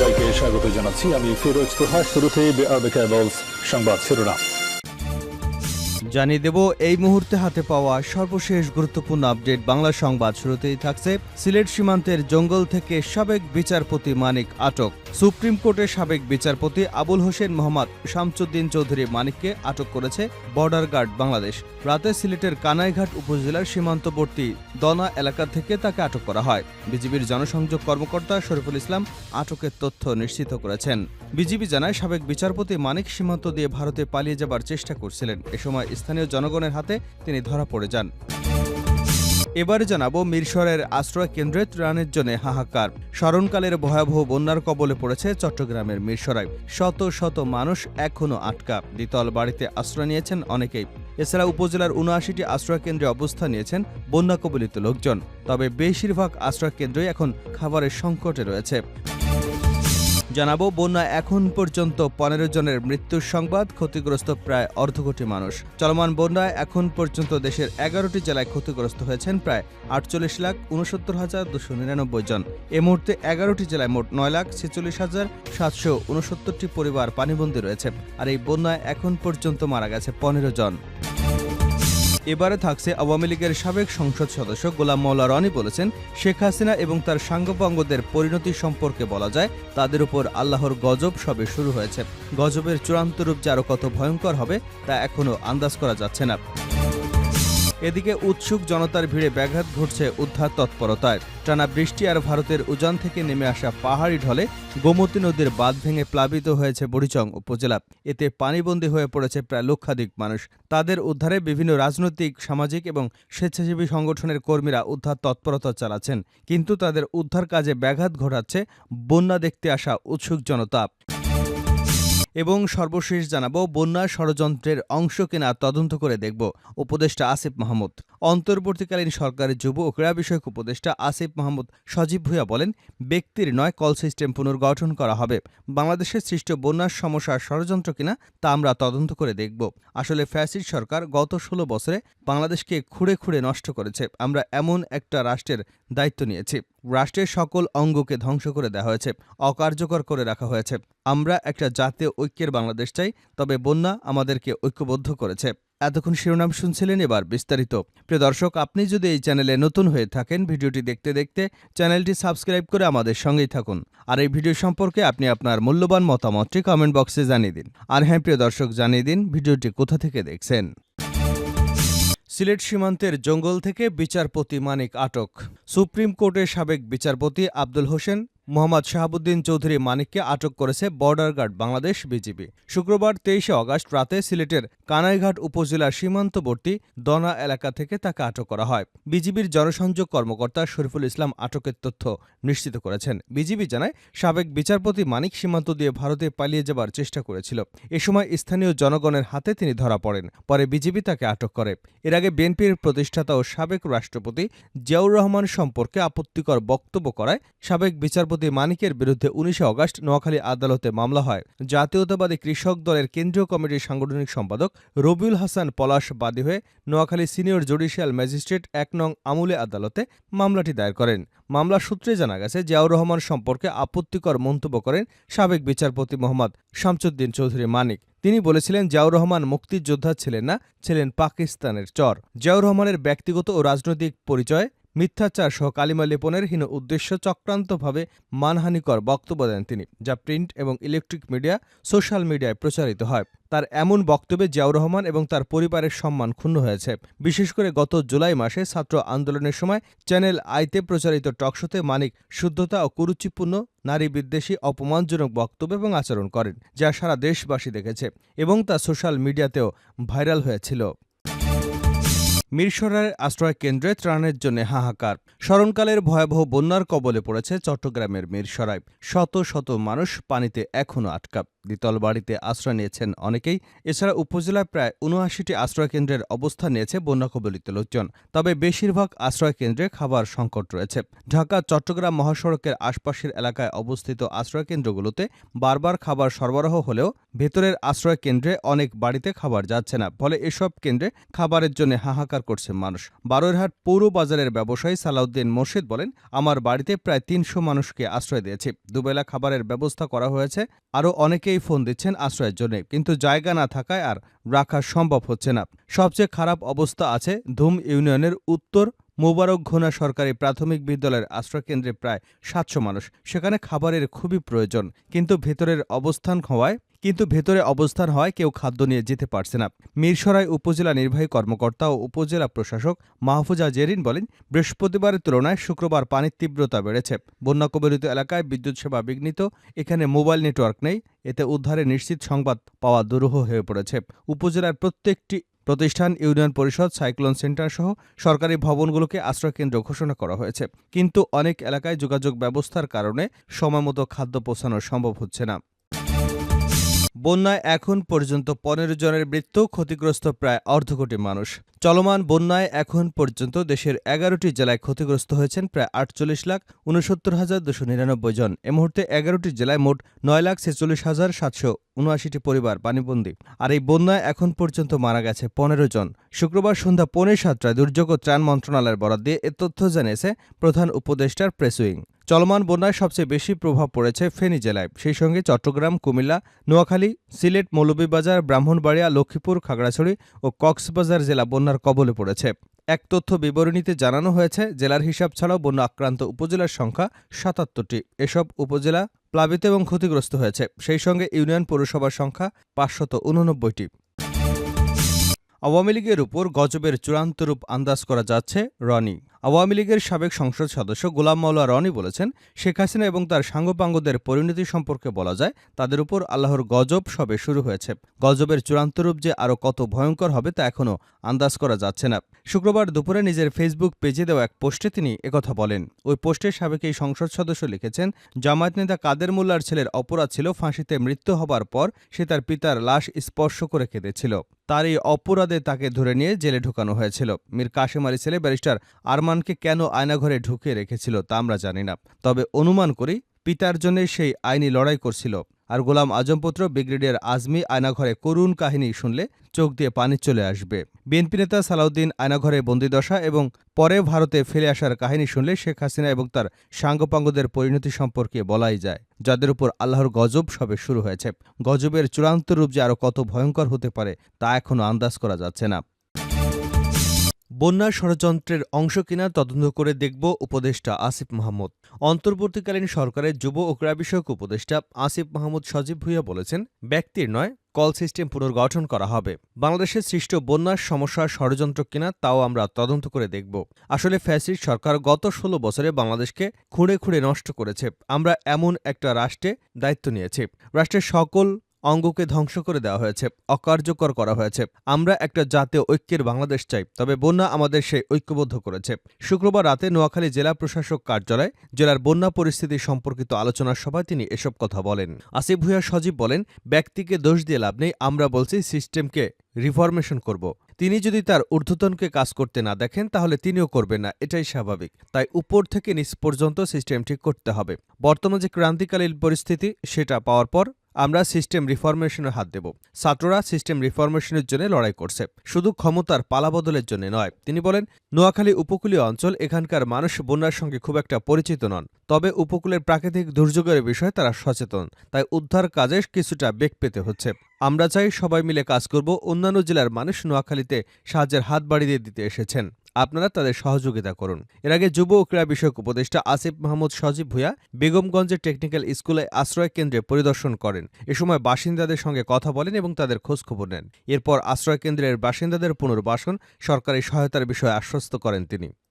সবাইকে স্বাগত জানাচ্ছি। আমি ফিরোজ তোহা। শুরুতেই সংবাদ শিরোনাম জানিয়ে দেব এই মুহূর্তে হাতে পাওয়া সর্বশেষ গুরুত্বপূর্ণ আপডেট। বাংলা সংবাদ শুরুতেই থাকছে সিলেট সীমান্তের জঙ্গল থেকে সাবেক বিচারপতি মানিক আটক। সুপ্রিম কোর্টের সাবেক বিচারপতি আবুল হোসেন মোহাম্মদ শামসুদ্দিন চৌধুরী মানিককে আটক করেছে বর্ডার গার্ড বাংলাদেশ। রাতে সিলেটের কানাইঘাট উপজেলার সীমান্তবর্তী দনা এলাকা থেকে তাকে আটক করা হয়। বিজিবির জনসংযোগ কর্মকর্তা শরীফুল ইসলাম আটকের তথ্য নিশ্চিত করেছেন। বিজিবি জানায় সাবেক বিচারপতি মানিক সীমান্ত দিয়ে ভারতে পালিয়ে যাবার চেষ্টা করছিলেন। এ সময় স্থানীয় জনগণের হাতে তিনি ধরা পড়ে যান। এবারে জানাবো মিরসরাইয়ের আশ্রয় কেন্দ্রে ত্রাণের জন্য হাহাকার। স্মরণকালের ভয়াবহ বন্যার কবলে পড়েছে চট্টগ্রামের মিরসরাই। শত শত মানুষ এখনও আটকা। দ্বিতল বাড়িতে আশ্রয় নিয়েছেন অনেকেই। এছাড়া উপজেলার ৭৯টি আশ্রয় কেন্দ্রে অবস্থান নিয়েছেন বন্যা কবলিত লোকজন। তবে বেশিরভাগ আশ্রয় কেন্দ্রই এখন খাবারের সংকটে রয়েছে। জানাবো বন্যা এখন পর্যন্ত ১৫ জনের মৃত্যুর সংবাদ। ক্ষতিগ্রস্ত প্রায় অর্ধকোটি মানুষ। চলমান বন্যায় এখন পর্যন্ত দেশের ১১টি জেলায় ক্ষতিগ্রস্ত হয়েছেন প্রায় ৪৮,৬৯,২৯৯ জন। এ মুহূর্তে ১১টি জেলায় মোট ৯,৪৬,৭৬৯টি পরিবার পানিবন্দী রয়েছে। আর এই বন্যায় এখন পর্যন্ত মারা গেছে ১৫ জন। এবারে থাকছে আওয়ামী লীগের সাবেক সংসদ সদস্য গোলাম মাওলা রনি বলেছেন, শেখ হাসিনা এবং তার সাঙ্গপাঙ্গদের পরিণতি সম্পর্কে বলা যায় তাদের উপর আল্লাহর গজব সবে শুরু হয়েছে। গজবের চূড়ান্ত রূপ যে আরও কত ভয়ঙ্কর হবে তা এখনও আন্দাজ করা যাচ্ছে না। এদিকে উৎসুক জনতার ভিড়ে ব্যাঘাত ঘটছে উদ্ধার তৎপরতায়। টানা বৃষ্টি আর ভারতের উজান থেকে নেমে আসা পাহাড়ি ঢলে গোমতী নদীর বাঁধ ভেঙে প্লাবিত হয়েছে বুড়িচং উপজেলা। এতে পানিবন্দী হয়ে পড়েছে প্রায় লক্ষাধিক মানুষ। তাদের উদ্ধারে বিভিন্ন রাজনৈতিক, সামাজিক এবং স্বেচ্ছাসেবী সংগঠনের কর্মীরা উদ্ধার তৎপরতা চালাচ্ছেন। কিন্তু তাদের উদ্ধার কাজে ব্যাঘাত ঘটাচ্ছে বন্যা দেখতে আসা উৎসুক জনতা। এবং সর্বশেষ জানাবো বন্যা ষড়যন্ত্রের অংশ কিনা তদন্ত করে দেখব উপদেষ্টা আসিফ মাহমুদ। অন্তর্বর্তীকালীন সরকারের যুব ও ক্রীড়া বিষয়ক উপদেষ্টা আসিফ মাহমুদ সজীব ভূঁইয়া বলেন, ব্যক্তির নয় কল সিস্টেম পুনর্গঠন করা হবে। বাংলাদেশের সৃষ্ট বন্যার সমস্যার ষড়যন্ত্র কিনা তা আমরা তদন্ত করে দেখব। আসলে ফ্যাসিস্ট সরকার গত ১৬ বছরে বাংলাদেশকে খুঁড়ে খুঁড়ে নষ্ট করেছে। আমরা এমন একটা রাষ্ট্রের দায়িত্ব নিয়েছি। রাষ্ট্রের সকল অঙ্গকে ধ্বংস করে দেওয়া হয়েছে, অকার্যকর করে রাখা হয়েছে। আমরা একটা জাতীয় ঐক্যের বাংলাদেশ চাই, তবে বন্যা আমাদেরকে ঐক্যবদ্ধ করেছে। এতক্ষণ শিরোনাম শুনছিলেন, এবার বিস্তারিত। প্রিয় দর্শক, আপনি যদি এই চ্যানেলে নতুন হয়ে থাকেন, ভিডিওটি দেখতে দেখতে চ্যানেলটি সাবস্ক্রাইব করে আমাদের সঙ্গেই থাকুন। আর এই ভিডিও সম্পর্কে আপনি আপনার মূল্যবান মতামতটি কমেন্ট বক্সে জানিয়ে দিন। আর হ্যাঁ প্রিয় দর্শক, জানিয়ে দিন ভিডিওটি কোথা থেকে দেখছেন। সিলেট সীমান্তের জঙ্গল থেকে বিচারপতি মানিক আটক। সুপ্রিম কোর্টের সাবেক বিচারপতি আবুল হোসেন মোহাম্মদ শাহাবুদ্দিন চৌধুরী মানিককে আটক করেছে বর্ডার গার্ড বাংলাদেশ বিজিবি। শুক্রবার ২৩ আগস্ট রাতে সিলেটের কানাইঘাট উপজেলার সীমান্তবর্তী দনা এলাকা থেকে তাকে আটক করা হয়। বিজিবির জনসংযোগ কর্মকর্তা শরীফুল ইসলাম আটকের তথ্য নিশ্চিত করেছেন। বিজিবি জানায়, সাবেক বিচারপতি মানিক সীমান্ত দিয়ে ভারতে পালিয়ে যাবার চেষ্টা করেছিল। এ সময় স্থানীয় জনগণের হাতে তিনি ধরা পড়েন। পরে বিজিবি তাকে আটক করে। এর আগে বিএনপির প্রতিষ্ঠাতা ও সাবেক রাষ্ট্রপতি জিয়াউর রহমান সম্পর্কে আপত্তিকর বক্তব্য করায় সাবেক বিচারপতি মানিকের বিরুদ্ধে ১৯ আগস্ট নোয়াখালী আদালতে মামলা হয়। জাতীয়তাবাদী কৃষক দলের কেন্দ্রীয় কমিটির সাংগঠনিক সম্পাদক রবিউল হাসান পলাশ বাদী হয়ে নোয়াখালী সিনিয়র জুডিশিয়াল ম্যাজিস্ট্রেট ১ নং আমুলে আদালতে মামলাটি দায়ের করেন। মামলা সূত্রে জানা গেছে, জিয়াউর রহমান সম্পর্কে আপত্তিকর মন্তব্য করেন সাবেক বিচারপতি মোহাম্মদ শামসুদ্দিন চৌধুরী মানিক। তিনি বলেছিলেন, জিয়াউর রহমান মুক্তিযোদ্ধা ছিলেন না, ছিলেন পাকিস্তানের চর। জিয়াউর রহমানের ব্যক্তিগত ও রাজনৈতিক পরিচয়, মিথ্যাচার সহ কালিমা লেপনের হীন উদ্দেশ্য চক্রান্তভাবে মানহানিকর বক্তব্য দেন তিনি, যা প্রিন্ট এবং ইলেকট্রিক মিডিয়া, সোশ্যাল মিডিয়ায় প্রচারিত হয়। তার এমন বক্তব্যে জিয়াউর রহমান এবং তার পরিবারের সম্মান ক্ষুণ্ণ হয়েছে। বিশেষ করে গত জুলাই মাসে ছাত্র আন্দোলনের সময় চ্যানেল আইতে প্রচারিত টকশোতে মানিক শুদ্ধতা ও কুরুচিপূর্ণ, নারী বিদ্বেষী, অপমানজনক বক্তব্য এবং আচরণ করেন, যা সারা দেশবাসী দেখেছে এবং তা সোশ্যাল মিডিয়াতেও ভাইরাল হয়েছিল। মিরসরাইয়ের আশ্রয় কেন্দ্রে ত্রাণের জন্য হাহাকার। স্মরণকালের ভয়াবহ বন্যার কবলে পড়েছে চট্টগ্রামের মিরসরাই। শত শত মানুষ পানিতে এখনও আটকা। দ্বিতল বাড়িতে আশ্রয় নিয়েছেন অনেকেই। এছাড়া উপজেলায় প্রায় ৭৯টি আশ্রয়কেন্দ্রের অবস্থান নিয়েছে বন্যাকবলিত লোকজন। তবে বেশিরভাগ আশ্রয়কেন্দ্রে খাবার সংকট রয়েছে। ঢাকা চট্টগ্রাম মহাসড়কের আশপাশের এলাকায় অবস্থিত আশ্রয়কেন্দ্রগুলোতে বারবার খাবার সরবরাহ হলেও ভেতরের আশ্রয়কেন্দ্রে অনেক বাড়িতে খাবার যাচ্ছে না। ফলে এসব কেন্দ্রে খাবারের জন্য হাহাকার করছে মানুষ। বারৈরহাট পৌর বাজারের ব্যবসায়ী সালাউদ্দিন মোর্শেদ বলেন, আমার বাড়িতে প্রায় ৩০০ মানুষকে আশ্রয় দিয়েছি। দুবেলা খাবারের ব্যবস্থা করা হয়েছে। আরও অনেকেই ফোন দিচ্ছেন আশ্রয়ের জন্য, কিন্তু জায়গা না থাকায় আর রাখা সম্ভব হচ্ছে না। সবচেয়ে খারাপ অবস্থা আছে ধুম ইউনিয়নের উত্তর মোবারক ঘোনা সরকারি প্রাথমিক বিদ্যালয়ের আশ্রয়কেন্দ্রে প্রায় ৭০০ মানুষ। সেখানে খাবারের খুবই প্রয়োজন, কিন্তু ভেতরে অবস্থান হওয়ায় কেউ খাদ্য নিয়ে যেতে পারছে না। মিরসরাই উপজেলা নির্বাহী কর্মকর্তা ও উপজেলা প্রশাসক মাহফুজা জেরিন বলেন, বৃহস্পতিবারের তুলনায় শুক্রবার পানির তীব্রতা বেড়েছে। বন্যাকবলিত এলাকায় বিদ্যুৎ সেবা বিঘ্নিত, এখানে মোবাইল নেটওয়ার্ক নেই। এতে উদ্ধারে নিশ্চিত সংবাদ পাওয়া দুরূহ হয়ে পড়েছে। উপজেলার প্রত্যেকটি প্রতিষ্ঠান, ইউনিয়ন পরিষদ, সাইক্লোন সেন্টার সহ সরকারি ভবনগুলোকে আশ্রয়কেন্দ্র ঘোষণা করা হয়েছে, কিন্তু অনেক এলাকায় যোগাযোগ ব্যবস্থার কারণে সময়মতো খাদ্য পৌঁছানো সম্ভব হচ্ছে না। বন্যায় এখন পর্যন্ত ১৫ জনের মৃত্যু, ক্ষতিগ্রস্ত প্রায় অর্ধকোটি মানুষ। চলমান বন্যায় এখন পর্যন্ত দেশের ১১টি জেলায় ক্ষতিগ্রস্ত হয়েছেন প্রায় ৪৮,৬৯,২৯৯ জন। এ মুহূর্তে ১১টি জেলায় মোট ৯,৪৬,৭৭৯টি পরিবার পানিবন্দী। আর এই বন্যায় এখন পর্যন্ত মারা গেছে ১৫ জন। শুক্রবার সন্ধ্যা ৬:৩০টায় দুর্যোগ ও ত্রাণ মন্ত্রণালয়ের বরাত দিয়ে এ তথ্য জানিয়েছে প্রধান উপদেষ্টার প্রেস উইং। চলমান বন্যায় সবচেয়ে বেশি প্রভাব পড়েছে ফেনী জেলায়, সেই সঙ্গে চট্টগ্রাম, কুমিল্লা, নোয়াখালী, সিলেট, মৌলভীবাজার, ব্রাহ্মণবাড়িয়া, লক্ষ্মীপুর, খাগড়াছড়ি ও কক্সবাজার জেলা বন্যার কবলে পড়েছে। এক তথ্য বিবরণীতে জানানো হয়েছে, জেলার হিসাব ছাড়াও বন্যা আক্রান্ত উপজেলার সংখ্যা ৭৭টি। এসব উপজেলা প্লাবিত এবং ক্ষতিগ্রস্ত হয়েছে। সেই সঙ্গে ইউনিয়ন পৌরসভার সংখ্যা ৫৮৯টি। আওয়ামী লীগের উপর গজবের চূড়ান্ত রূপ আন্দাজ করা যাচ্ছে রনি। আওয়ামী লীগের সাবেক সংসদ সদস্য গোলাম মাওলা রনি বলেছেন, শেখ হাসিনা এবং তার সাঙ্গপাঙ্গদের পরিণতি সম্পর্কে বলা যায়, তাদের উপর আল্লাহর গজব সবে শুরু হয়েছে। গজবের চূড়ান্ত রূপ যে আরও কত ভয়ঙ্কর হবে তা এখনও আন্দাজ করা যাচ্ছে না। শুক্রবার দুপুরে নিজের ফেসবুক পেজে দেওয়া এক পোস্টে তিনি একথা বলেন। ওই পোস্টে সাবেক এই সংসদ সদস্য লিখেছেন, জামায়াত নেতা কাদের মোল্লার ছেলের অপরাধ ছিল ফাঁসিতে মৃত্যু হবার পর সে তার পিতার লাশ স্পর্শ করে কেঁদেছিল। তার এই অপরাধে তাকে ধরে নিয়ে জেলে ঢুকানো হয়েছিল। মীর কাশেম আলী ছেলে ব্যারিস্টার আরমানকে কেন আয়নাঘরে ঢুকিয়ে রেখেছিল তা আমরা জানি না, তবে অনুমান করি পিতার জন্য সেই আইনি লড়াই করছিল। আর গোলাম আজম পুত্র ব্রিগেডিয়ার আজমি আয়নাঘরে করুণ কাহিনী শুনলে চোখ দিয়ে পানি চলে আসবে। বিএনপি নেতা সালাউদ্দিন আয়নাঘরে বন্দিদশা এবং পরে ভারতে ফিরে আসার কাহিনী শুনলে শেখ হাসিনা এবং তার সাঙ্গপাঙ্গদের পরিণতি সম্পর্কে বলাই যায়, যাদের উপর আল্লাহর গজব সবে শুরু হয়েছে। গজবের চূড়ান্ত রূপ যে আরও কত ভয়ঙ্কর হতে পারে তা এখনও আন্দাজ করা যাচ্ছে না। বন্যা ষড়যন্ত্রের অংশ কিনা তদন্ত করে দেখব উপদেষ্টা আসিফ মাহমুদ। অন্তর্বর্তীকালীন সরকারের যুব ও ক্রীড়া বিষয়ক উপদেষ্টা আসিফ মাহমুদ সজীব ভুঁইয়া বলেছেন, ব্যক্তির নয়, কল সিস্টেম পুনর্গঠন করা হবে। বাংলাদেশে সৃষ্ট বন্যার সমস্যার ষড়যন্ত্র কিনা তাও আমরা তদন্ত করে দেখব। আসলে ফ্যাসিস্ট সরকার গত ১৬ বছরে বাংলাদেশকে খুঁড়ে খুঁড়ে নষ্ট করেছে। আমরা এমন একটা রাষ্ট্রে দায়িত্ব নিয়েছি, রাষ্ট্রের সকল অঙ্গকে ধ্বংস করে দেওয়া হয়েছে, অকার্যকর করা হয়েছে। আমরা একটা জাতীয় ঐক্যের বাংলাদেশ চাই, তবে বন্যা আমাদের সেই ঐক্যবদ্ধ করেছে। শুক্রবার রাতে নোয়াখালী জেলা প্রশাসক কার্যালয়ে জেলার বন্যা পরিস্থিতি সম্পর্কিত আলোচনার সভায় তিনি এসব কথা বলেন। আসিফ ভুঁইয়া সজীব বলেন, ব্যক্তিকে দোষ দিয়ে লাভ নেই, আমরা বলছি সিস্টেমকে রিফরমেশন করব। তিনি যদি তার ঊর্ধ্বতনকে কাজ করতে না দেখেন তাহলে তিনিও করবেন না, এটাই স্বাভাবিক। তাই উপর থেকে নিচ পর্যন্ত সিস্টেম ঠিক করতে হবে। বর্তমান যে ক্রান্তিকালীন পরিস্থিতি সেটা পাওয়ার পর আমরা সিস্টেম রিফরমেশনের হাত দেব। ছাত্ররা সিস্টেম রিফরমেশনের জন্য লড়াই করছে, শুধু ক্ষমতার পালাবদলের জন্য নয়। তিনি বলেন, নোয়াখালী উপকূলীয় অঞ্চল, এখানকার মানুষ বন্যার সঙ্গে খুব একটা পরিচিত নন, তবে উপকূলের প্রাকৃতিক দুর্যোগের বিষয়ে তারা সচেতন। তাই উদ্ধার কাজে কিছুটা বেগ পেতে হচ্ছে। আমরা চাই সবাই মিলে কাজ করব। অন্যান্য জেলার মানুষ নোয়াখালীতে সাহায্যের হাত বাড়িয়ে দিতে এসেছেন, আপনারা তাদের সহযোগিতা করুন। এর আগে যুব ও ক্রীড়া বিষয়ক উপদেষ্টা আসিফ মাহমুদ সজীব ভুঁইয়া বেগমগঞ্জের টেকনিক্যাল স্কুলে আশ্রয় কেন্দ্রে পরিদর্শন করেন। এ সময় বাসিন্দাদের সঙ্গে কথা বলেন এবং তাদের খোঁজখবর নেন। এরপর আশ্রয় কেন্দ্রের বাসিন্দাদের পুনর্বাসন, সরকারি সহায়তার বিষয়ে আশ্বস্ত করেন তিনি।